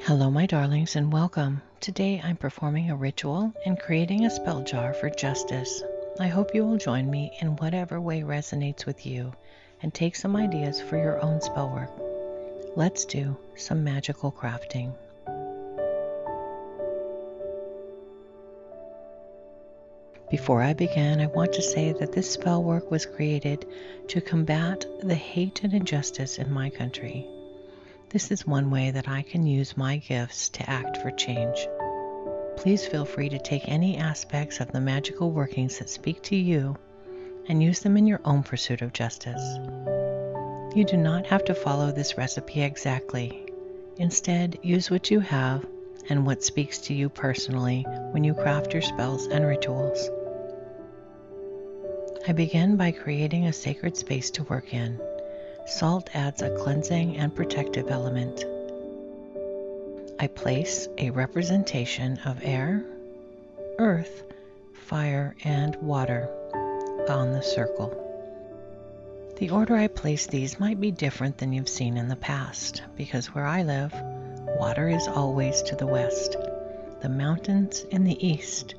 Hello, my darlings, and welcome. Today I'm performing a ritual and creating a spell jar for justice. I hope you will join me in whatever way resonates with you and take some ideas for your own spell work. Let's do some magical crafting. Before I begin, I want to say that this spell work was created to combat the hate and injustice in my country. This is one way that I can use my gifts to act for change. Please feel free to take any aspects of the magical workings that speak to you and use them in your own pursuit of justice. You do not have to follow this recipe exactly. Instead, use what you have and what speaks to you personally when you craft your spells and rituals. I begin by creating a sacred space to work in. Salt adds a cleansing and protective element. I place a representation of air, earth, fire, and water on the circle. The order I place these might be different than you've seen in the past, because where I live, water is always to the west, the mountains in the east,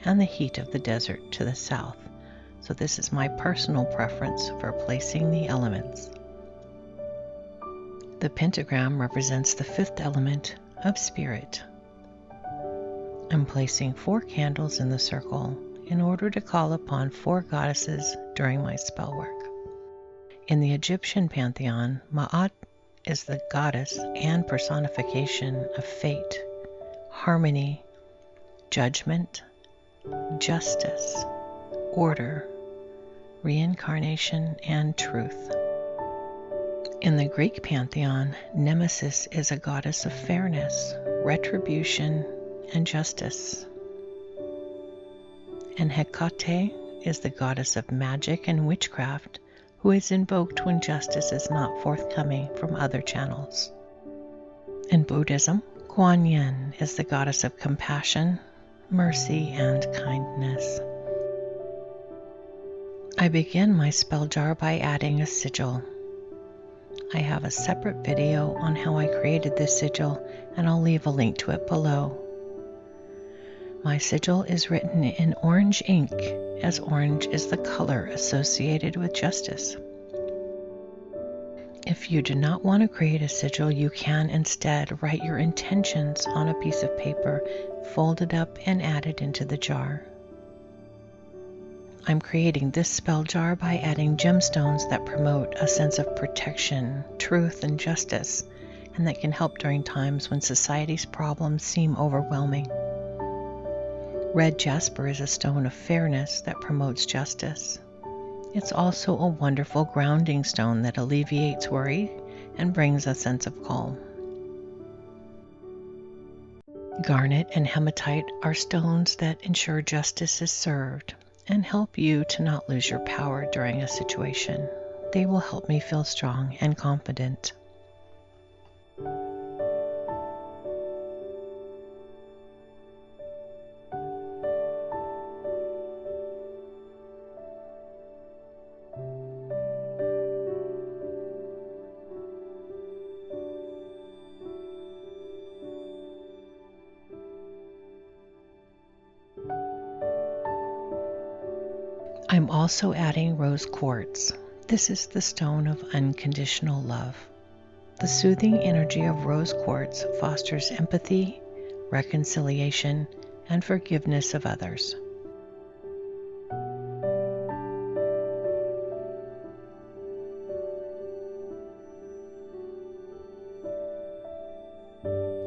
and the heat of the desert to the south. So this is my personal preference for placing the elements. The pentagram represents the fifth element of spirit. I'm placing 4 candles in the circle in order to call upon 4 goddesses during my spell work. In the Egyptian pantheon, Ma'at is the goddess and personification of fate, harmony, judgment, justice, order, reincarnation, and truth. In the Greek pantheon, Nemesis is a goddess of fairness, retribution, and justice. And Hecate is the goddess of magic and witchcraft, who is invoked when justice is not forthcoming from other channels. In Buddhism, Quan is the goddess of compassion, mercy, and kindness. I begin my spell jar by adding a sigil. I have a separate video on how I created this sigil, and I'll leave a link to it below. My sigil is written in orange ink, as orange is the color associated with justice. If you do not want to create a sigil, you can instead write your intentions on a piece of paper, fold it up, and add it into the jar. I'm creating this spell jar by adding gemstones that promote a sense of protection, truth, and justice, and that can help during times when society's problems seem overwhelming. Red jasper is a stone of fairness that promotes justice. It's also a wonderful grounding stone that alleviates worry and brings a sense of calm. Garnet and hematite are stones that ensure justice is served and help you to not lose your power during a situation. They will help me feel strong and confident. I'm also adding rose quartz. This is the stone of unconditional love. The soothing energy of rose quartz fosters empathy, reconciliation, and forgiveness of others.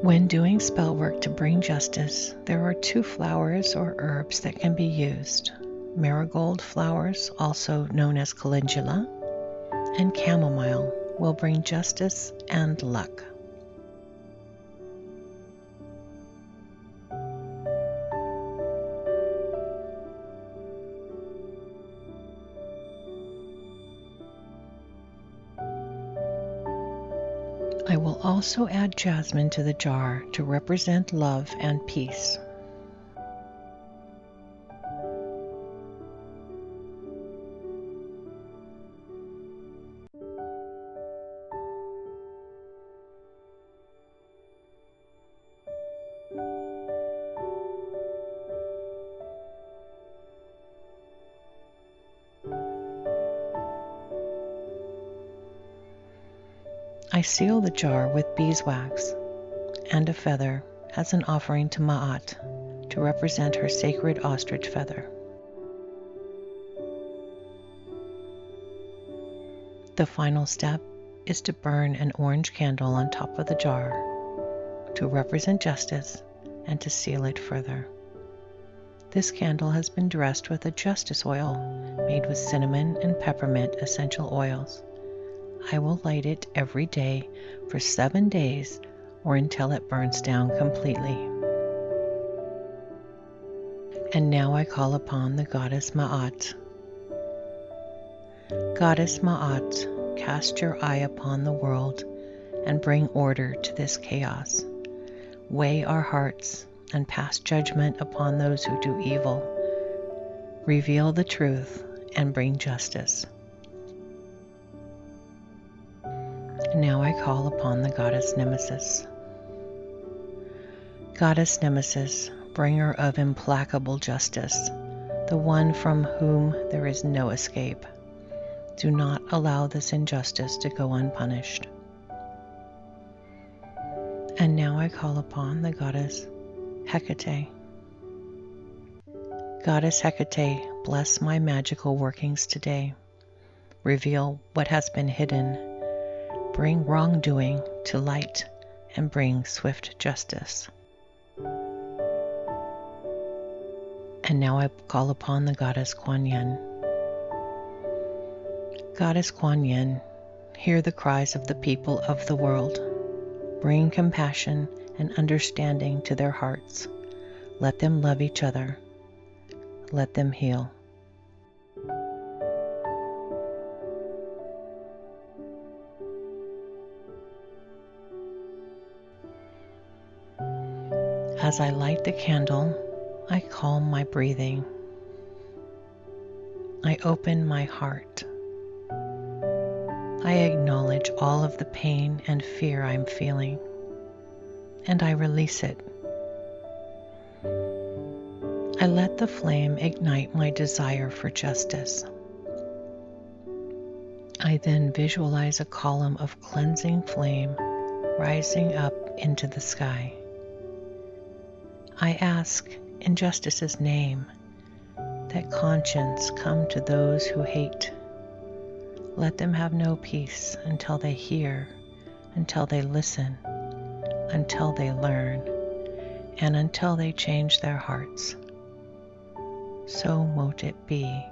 When doing spell work to bring justice, there are 2 flowers or herbs that can be used. Marigold flowers, also known as calendula, and chamomile will bring justice and luck. I will also add jasmine to the jar to represent love and peace. seal the jar with beeswax and a feather as an offering to Ma'at to represent her sacred ostrich feather. The final step is to burn an orange candle on top of the jar to represent justice and to seal it further. This candle has been dressed with a justice oil made with cinnamon and peppermint essential oils. I will light it every day for 7 days or until it burns down completely. And now I call upon the goddess Ma'at. Goddess Ma'at, cast your eye upon the world and bring order to this chaos. Weigh our hearts and pass judgment upon those who do evil. Reveal the truth and bring justice. Now I call upon the goddess Nemesis. Goddess Nemesis, bringer of implacable justice, the one from whom there is no escape. Do not allow this injustice to go unpunished. And now I call upon the goddess Hecate. Goddess Hecate, bless my magical workings today. Reveal what has been hidden. Bring wrongdoing to light and bring swift justice. And now I call upon the goddess Quan. Goddess Quan, hear the cries of the people of the world. Bring compassion and understanding to their hearts. Let them love each other. Let them heal. As I light the candle, I calm my breathing. I open my heart. I acknowledge all of the pain and fear I'm feeling, and I release it. I let the flame ignite my desire for justice. I then visualize a column of cleansing flame rising up into the sky. I ask, in justice's name, that conscience come to those who hate. Let them have no peace until they hear, until they listen, until they learn, and until they change their hearts. So mote it be.